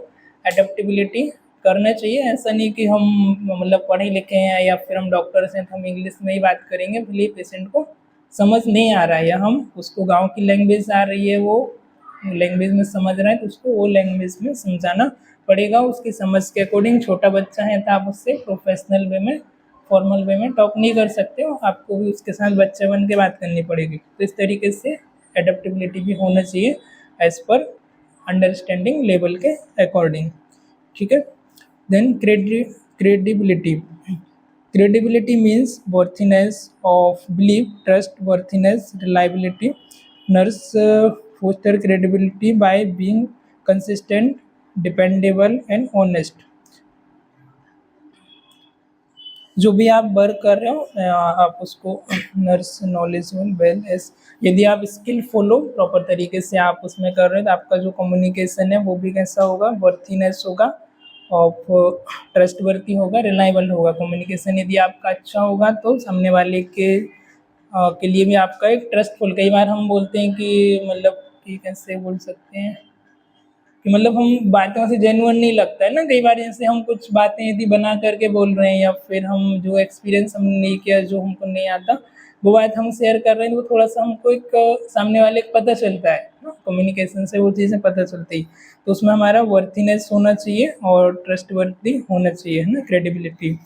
एडेप्टिबिलिटी करना चाहिए। ऐसा नहीं कि हम मतलब पढ़े लिखे हैं या फिर हम डॉक्टर्स हैं तो हम इंग्लिश में ही बात करेंगे, भले पेशेंट को समझ नहीं आ रहा है या हम उसको गांव की लैंग्वेज आ रही है वो लैंग्वेज में समझ रहा है तो उसको वो लैंग्वेज में समझाना पड़ेगा उसकी समझ के अकॉर्डिंग। छोटा बच्चा है तो आप उससे प्रोफेशनल वे में, फॉर्मल वे में टॉक नहीं कर सकते हो, आपको भी उसके साथ बच्चे बन के बात करनी पड़ेगी। तो इस तरीके से एडेप्टिबिलिटी भी होना चाहिए एज पर अंडरस्टैंडिंग लेवल के अकॉर्डिंग। ठीक है। Then credibility. Credibility means worthiness of belief, trustworthiness, reliability. Nurse foster credibility by being consistent, dependable and honest. जो भी आप वर्क कर रहे हो आप उसको नर्स नॉलेजेबल वेल एस, यदि आप स्किल फॉलो प्रॉपर तरीके से आप उसमें कर रहे हो तो आपका जो कम्युनिकेशन है वो भी कैसा होगा, वर्थीनेस होगा, ऑफ ट्रस्टवर्थी होगा, रिलायबल होगा। कम्युनिकेशन यदि आपका अच्छा होगा तो सामने वाले के लिए भी आपका एक ट्रस्टफुल, कई बार हम बोलते हैं कि मतलब कि कैसे बोल सकते हैं कि मतलब हम बातों से जेन्युइन नहीं लगता है ना। कई बार जैसे हम कुछ बातें यदि बना करके बोल रहे हैं या फिर हम जो एक्सपीरियंस हमने नहीं किया, जो हमको नहीं आता, वो बात हम शेयर कर रहे हैं तो वो थोड़ा सा हमको एक सामने वाले को पता चलता है ना, कम्युनिकेशन से वो चीज़ें पता चलती। तो उसमें हमारा वर्थीनेस होना चाहिए और ट्रस्टवर्थी होना चाहिए, है ना, क्रेडिबिलिटी।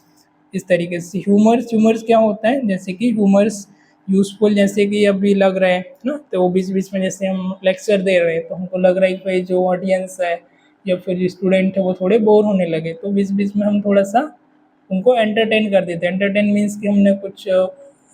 इस तरीके से ह्यूमर्स क्या होता है, जैसे कि ह्यूमर्स यूज़फुल, जैसे कि अभी लग रहा है ना, तो वो बीच बीच में जैसे हम लेक्चर दे रहे हैं तो हमको लग रहा है कि भाई जो ऑडियंस है या फिर जो स्टूडेंट है वो थोड़े बोर होने लगे, तो बीच बीच में हम थोड़ा सा उनको एंटरटेन कर देते हैं। एंटरटेन मीन्स कि हमने कुछ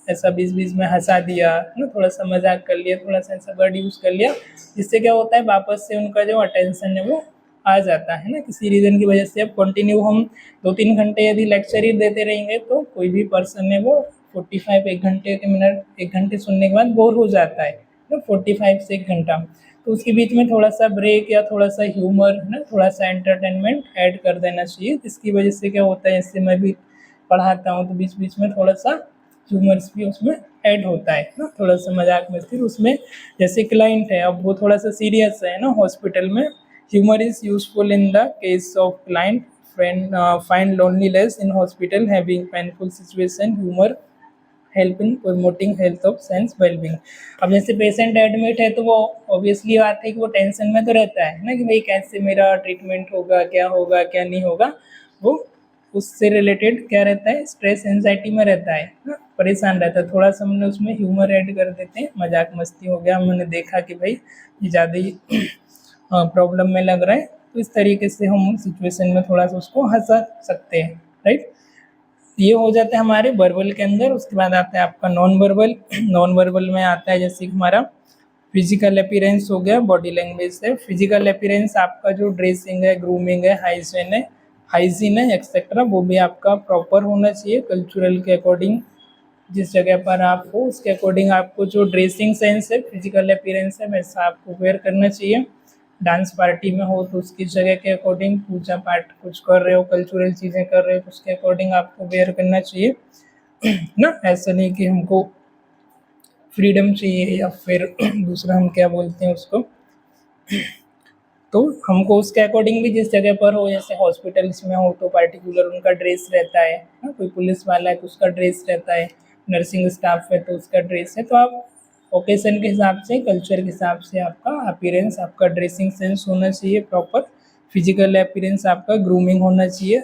ऐसा बीच बीच में हंसा दिया ना, थोड़ा सा मजाक कर लिया, थोड़ा सा ऐसा वर्ड यूज़ कर लिया, जिससे क्या होता है वापस से उनका जो अटेंशन है वो आ जाता है ना। किसी रीज़न की वजह से अब कंटिन्यू हम 2-3 घंटे यदि लेक्चर ही देते रहेंगे तो कोई भी पर्सन है वो 45 1 घंटे के मिनट 1 घंटे सुनने के बाद बोर हो जाता है ना, 45 से 1 घंटा। तो उसके बीच में थोड़ा सा ब्रेक या थोड़ा सा ह्यूमर है ना, थोड़ा सा एंटरटेनमेंट ऐड कर देना चाहिए, जिसकी वजह से क्या होता है, जैसे मैं भी पढ़ाता हूँ तो बीच बीच में थोड़ा सा ह्यूमर्स भी उसमें ऐड होता है ना, थोड़ा सा मजाक मस्ती उसमें। जैसे क्लाइंट है अब वो थोड़ा सा सीरियस है ना हॉस्पिटल में, humour is useful in the case of client find loneliness in hospital having painful situation, humor help in promoting health of sense well-being। अब जैसे पेशेंट एडमिट है तो वो ऑब्वियसली बात है कि वो टेंशन में तो रहता है ना कि भाई कैसे मेरा ट्रीटमेंट होगा, क्या नहीं होगा, वो उससे रिलेटेड क्या रहता है, स्ट्रेस एंजाइटी में रहता है ना, परेशान रहता है। थोड़ा सा हमने उसमें ह्यूमर ऐड कर देते हैं, मजाक मस्ती हो गया, हमने देखा कि भाई ये ज़्यादा ही प्रॉब्लम में लग रहा है, तो इस तरीके से हम सिचुएशन में थोड़ा सा उसको हंसा सकते हैं, राइट। ये हो जाता है हमारे वर्बल के अंदर। उसके बाद आता है आपका नॉन वर्बल। नॉन वर्बल में आता है जैसे कि हमारा फिजिकल अपीयरेंस हो गया, बॉडी लैंग्वेज है। फिजिकल अपीयरेंस आपका जो ड्रेसिंग है, ग्रूमिंग है, हाइजीन है एक्सेट्रा, वो भी आपका प्रॉपर होना चाहिए कल्चरल के अकॉर्डिंग। जिस जगह पर आप हो उसके अकॉर्डिंग आपको जो ड्रेसिंग सेंस है, फिजिकल अपीयरेंस है, वैसा आपको वेयर करना चाहिए। डांस पार्टी में हो तो उसकी जगह के अकॉर्डिंग, पूजा पाठ कुछ कर रहे हो, कल्चरल चीज़ें कर रहे हो तो उसके अकॉर्डिंग आपको वेयर करना चाहिए ना। ऐसा नहीं कि हमको फ्रीडम चाहिए या फिर दूसरा हम क्या बोलते हैं उसको, तो हमको उसके अकॉर्डिंग भी जिस जगह पर हो, जैसे हॉस्पिटल्स में हो तो पार्टिकुलर उनका ड्रेस रहता है ना, कोई पुलिस वाला है तो उसका ड्रेस रहता है, नर्सिंग स्टाफ है तो उसका ड्रेस है। तो आप ओकेशन के हिसाब से, कल्चर के हिसाब से आपका अपीयरेंस, आपका ड्रेसिंग सेंस होना चाहिए प्रॉपर, फिजिकल अपीयरेंस आपका, ग्रूमिंग होना चाहिए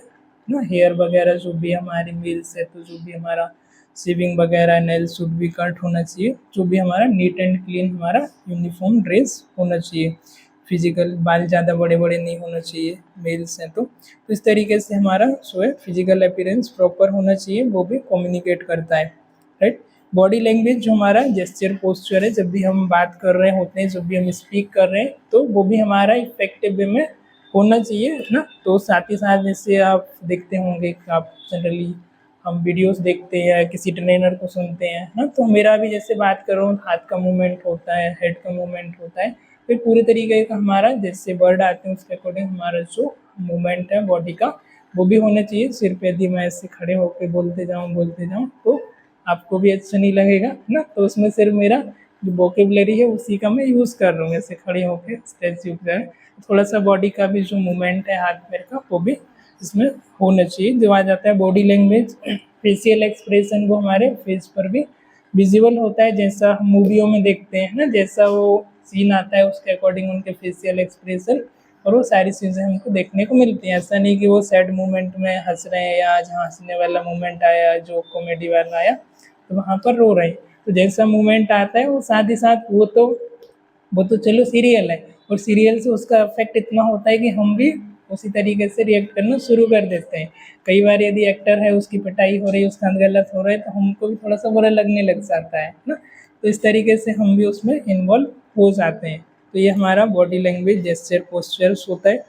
ना, हेयर वगैरह जो भी हमारे मेल्स है तो जो भी हमारा शेविंग वगैरह, नेल शुड भी कट होना चाहिए, जो भी हमारा नीट एंड क्लीन हमारा यूनिफॉर्म ड्रेस होना चाहिए। फिजिकल बाल ज़्यादा बड़े बड़े नहीं होना चाहिए मेल्स हैं तो इस तरीके से हमारा जो है फिजिकल अपीयरेंस प्रॉपर होना चाहिए, वो भी कम्युनिकेट करता है, राइट। बॉडी लैंग्वेज जो हमारा जेस्चर पोस्चर है, जब भी हम बात कर रहे होते हैं, जब भी हम स्पीक कर रहे हैं तो वो भी हमारा इफेक्टिव वे में होना चाहिए ना। तो साथ ही साथ जैसे आप देखते होंगे कि आप जनरली हम वीडियोस देखते हैं, किसी ट्रेनर को सुनते हैं ना, तो मेरा भी जैसे बात कर रहा हूँ, हाथ का मूवमेंट होता है, हेड का मूवमेंट होता है, फिर पूरे तरीके का हमारा जैसे वर्ड आते हैं उसके अकॉर्डिंग हमारा जो मूवमेंट है बॉडी का वो भी होना चाहिए। सिर पे यदि मैं ऐसे खड़े होकर बोलते जाऊँ तो आपको भी अच्छा नहीं लगेगा ना। तो उसमें सिर्फ मेरा जो वोकेबलरी है उसी का मैं यूज़ कर रहा हूँ, ऐसे खड़े होकर स्टेच्यू पे। थोड़ा सा बॉडी का भी जो मूवमेंट है हाथ पैर का वो भी इसमें होना चाहिए। जो आ जाता है बॉडी लैंग्वेज, फेशियल एक्सप्रेशन, वो हमारे फेस पर भी विजिबल होता है, जैसा हम मूवियों में देखते हैं ना, जैसा वो सीन आता है उसके अकॉर्डिंग उनके फेशियल एक्सप्रेशन और वो सारी चीज़ें हमको देखने को मिलती हैं। ऐसा नहीं कि वो सैड मोमेंट में हंस रहे हैं या आज हंसने वाला मोमेंट आया, जो कॉमेडी वाला आया तो वहाँ पर रो रहे हैं। तो जैसा मोमेंट आता है वो साथ ही साथ वो तो चलो सीरियल है, और सीरियल से उसका इफेक्ट इतना होता है कि हम भी उसी तरीके से रिएक्ट करना शुरू कर देते हैं। कई बार यदि एक्टर है उसकी पिटाई हो रही है, उसका गलत हो रहा है तो हमको भी थोड़ा सा बुरा लगने लग जाता है ना। तो इस तरीके से हम भी उसमें इन्वॉल्व हो जाते हैं। तो ये हमारा बॉडी लैंग्वेज जेस्चर पोस्चर्स होता है।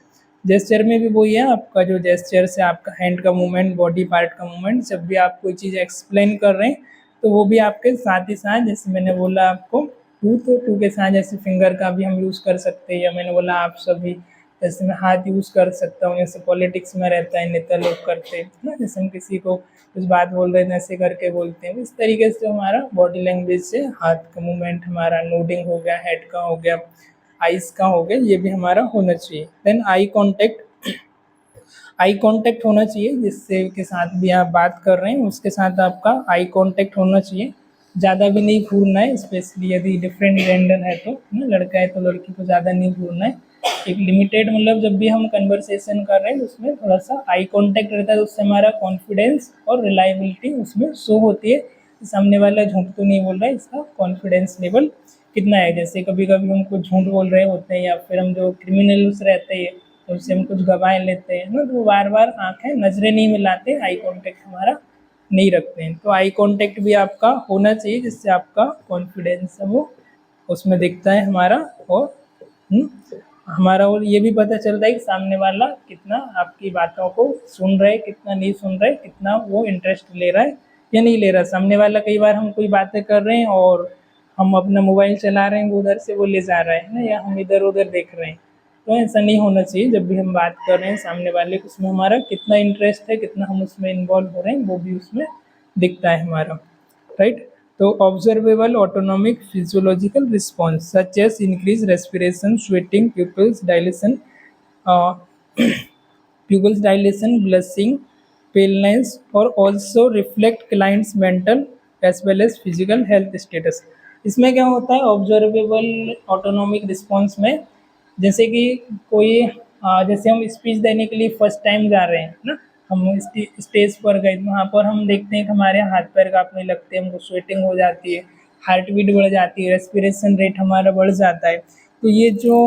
जेस्चर में भी वही है, आपका जो जेस्चर से आपका हैंड का मूवमेंट, बॉडी पार्ट का मूवमेंट, जब भी आप कोई चीज़ एक्सप्लेन कर रहे हैं तो वो भी आपके साथ ही साथ, जैसे मैंने बोला आपको तो टू के साथ जैसे फिंगर का भी हम यूज़ कर सकते हैं, या मैंने बोला आप सभी जैसे मैं हाथ यूज़ कर सकता हूँ, जैसे पॉलिटिक्स में रहता है नेता लोग करते हैं ना, जैसे हम किसी को कुछ बात बोल रहे हैं ऐसे करके बोलते हैं। इस तरीके से हमारा बॉडी लैंग्वेज से हाथ का मूवमेंट, हमारा नोडिंग हो गया, हेड का हो गया, आइज़ का हो गया, ये भी हमारा होना चाहिए। देन आई कांटेक्ट होना चाहिए, जिससे के साथ भी आप बात कर रहे हैं उसके साथ आपका आई कांटेक्ट होना चाहिए। ज़्यादा भी नहीं घूरना है, स्पेशली यदि डिफरेंट जेंडर है तो ना, लड़का है तो लड़की को ज़्यादा नहीं घूरना है। एक लिमिटेड, मतलब जब भी हम कन्वर्सेशन कर रहे हैं उसमें थोड़ा सा आई कांटेक्ट रहता है, तो उससे हमारा कॉन्फिडेंस और रिलायबिलिटी उसमें शो होती है। सामने वाला झूठ तो नहीं बोल रहा है, इसका कॉन्फिडेंस लेवल कितना है। जैसे कभी कभी हम कुछ झूठ बोल रहे होते हैं, या फिर हम जो क्रिमिनल्स रहते हैं उससे हम कुछ गवाह लेते हैं ना, तो बार बार आंखें नजरें नहीं मिलाते, आई कांटेक्ट हमारा नहीं रखते हैं। तो आई कांटेक्ट भी आपका होना चाहिए, जिससे आपका कॉन्फिडेंस है वो उसमें दिखता है हमारा। और हमारा और ये भी पता चलता है कि सामने वाला कितना आपकी बातों को सुन रहा है, कितना नहीं सुन रहा है, कितना वो इंटरेस्ट ले रहा है या नहीं ले रहा। सामने वाला, कई बार हम कोई बातें कर रहे हैं और हम अपना मोबाइल चला रहे हैं, वो उधर से वो ले जा रहा है ना, या हम इधर उधर देख रहे हैं। तो ऐसा नहीं होना चाहिए। जब भी हम बात कर रहे हैं सामने वाले को, उसमें हमारा कितना इंटरेस्ट है, कितना हम उसमें इन्वॉल्व हो रहे हैं, वो भी उसमें दिखता है हमारा, राइट। तो observable autonomic physiological response such as increase respiration, sweating, pupils dilation, blushing, paleness, और also reflect client's mental as well as physical health status। इसमें क्या होता है ऑब्जर्वेबल ऑटोनॉमिक रिस्पॉन्स में, जैसे कि कोई जैसे हम स्पीच देने के लिए फर्स्ट टाइम जा रहे हैं ना, हम स्टेज पर गए, वहाँ पर हम देखते हैं कि हमारे हाथ पैर कांपने लगते हैं, हमको स्वेटिंग हो जाती है, हार्ट बीट बढ़ जाती है, रेस्पिरेशन रेट हमारा बढ़ जाता है। तो ये जो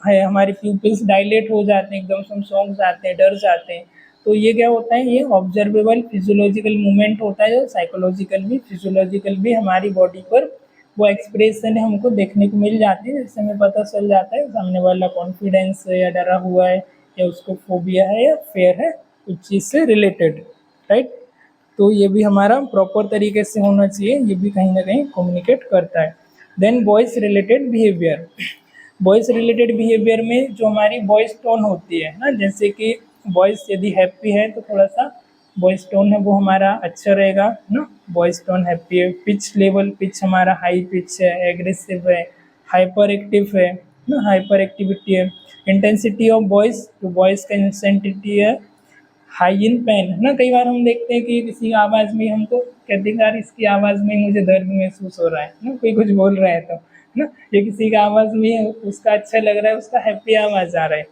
है हमारे प्यूपिल्स डायलेट हो जाते हैं, एकदम से हम चौंक जाते हैं, डर जाते हैं। तो ये क्या होता है, ये ऑब्जर्वेबल फिजियोलॉजिकल मूवमेंट होता है, जो साइकोलॉजिकल भी फिजियोलॉजिकल भी हमारी बॉडी पर वो एक्सप्रेशन है हमको देखने को मिल जाती है, जिससे हमें पता चल जाता है सामने वाला कॉन्फिडेंस है या डरा हुआ है, या उसको फोबिया है या फेयर है उस चीज़ से रिलेटेड, राइट। तो ये भी हमारा प्रॉपर तरीके से होना चाहिए, ये भी कहीं ना कहीं कम्युनिकेट करता है। Then voice related behaviour, voice related behaviour में जो हमारी वॉइस टोन होती है ना, जैसे कि वॉइस यदि हैप्पी है तो थोड़ा सा वॉइस टोन है वो हमारा अच्छा रहेगा ना, वॉइस टोन हैप्पी है। पिच लेवल, पिच हमारा हाई पिच है, एग्रेसिव है, हाइपर एक्टिव है ना, हाइपर एक्टिविटी है। इंटेंसिटी ऑफ वॉइस, तो वॉइस का इंटेंसिटी है हाई इन पेन, है ना। कई बार हम देखते हैं कि किसी आवाज़ में हमको कहते हैं यार इसकी आवाज़ में मुझे दर्द महसूस हो रहा है ना, कोई कुछ बोल रहा है तो, है ना। ये किसी का आवाज़ में उसका अच्छा लग रहा है, उसका हैप्पी आवाज़ आ रहा है।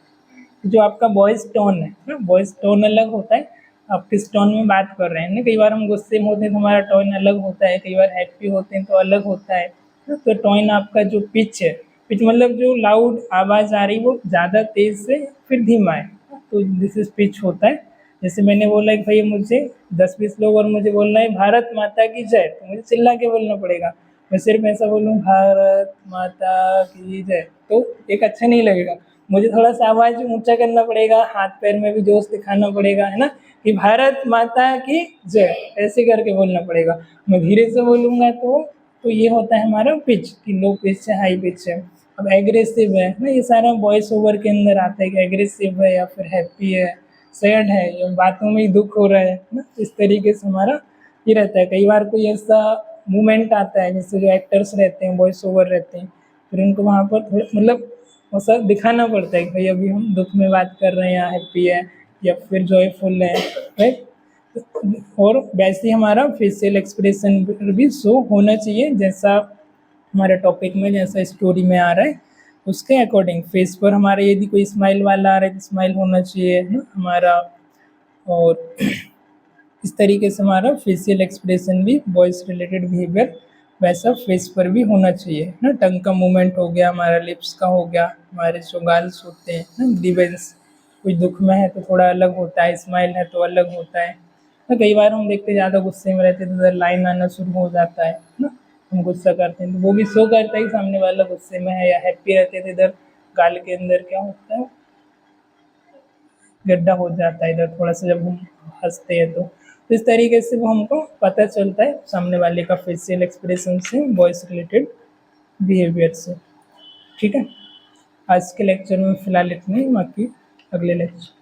जो आपका वॉइस टोन है ना, वॉइस टोन अलग होता है, आप किस टोन में बात कर रहे हैं ना। कई बार हम गुस्से में होते हैं तो हमारा टोन अलग होता है, कई बार हैप्पी होते हैं तो अलग होता है ना। तो टोन आपका जो पिच है, पिच मतलब जो लाउड आवाज़ आ रही वो ज़्यादा तेज़ से फिर धीमा है, तो दिस इज पिच होता है। जैसे मैंने बोला कि भाई मुझे 10-20 लोग और मुझे बोलना है भारत माता की जय, तो मुझे चिल्ला के बोलना पड़ेगा। मैं सिर्फ ऐसा बोलूँ भारत माता की जय तो एक अच्छा नहीं लगेगा, मुझे थोड़ा सा आवाज़ ऊंचा करना पड़ेगा, हाथ पैर में भी जोश दिखाना पड़ेगा, है ना, कि भारत माता की जय ऐसे करके बोलना पड़ेगा। मैं धीरे से बोलूँगा तो ये होता है हमारा पिच, कि लो पिच है हाई पिच है। अब एग्रेसिव है ना, ये सारा वॉइस ओवर के अंदर आता है कि एग्रेसिव है या फिर हैप्पी है, सैड है, या बातों में ही दुख हो रहा है ना। इस तरीके से हमारा ये रहता है। कई बार कोई ऐसा मोमेंट आता है जैसे जो एक्टर्स रहते हैं, वॉइस ओवर रहते हैं, फिर उनको वहाँ पर मतलब ऐसा दिखाना पड़ता है कि भाई अभी हम दुख में बात कर रहे हैं या हैप्पी है या फिर जॉयफुल है, राइट। और वैसे ही हमारा फेशियल एक्सप्रेशन भी शो होना चाहिए, जैसा हमारे टॉपिक में, जैसा स्टोरी में आ रहा है उसके अकॉर्डिंग। फेस पर हमारे यदि कोई स्माइल वाला आ रहा है तो स्माइल होना चाहिए ना हमारा। और इस तरीके से हमारा फेशियल एक्सप्रेशन भी वॉइस रिलेटेड बिहेवियर वैसा फेस पर भी होना चाहिए ना। टंग का मूवमेंट हो गया, हमारा लिप्स का हो गया, हमारे जो गाल्स होते हैं ना, ग्रीवेंस, कोई दुख में है तो थोड़ा अलग होता है, स्माइल है तो अलग होता है ना। कई बार हम देखते ज़्यादा गुस्से में रहते हैं तो इधर लाइन आना शुरू हो जाता है ना, हम गुस्सा करते हैं तो वो भी शो करता है कि सामने वाला गुस्से में है। या हैप्पी रहते हैं तो इधर गाल के अंदर क्या होता है, गड्ढा हो जाता है इधर थोड़ा सा, जब हम हंसते हैं तो इस तरीके से वो हमको पता चलता है सामने वाले का फेशियल एक्सप्रेशन से, वॉइस रिलेटेड बिहेवियर से। ठीक है, आज के लेक्चर में फ़िलहाल इतने ही, बाकी अगले लेक्चर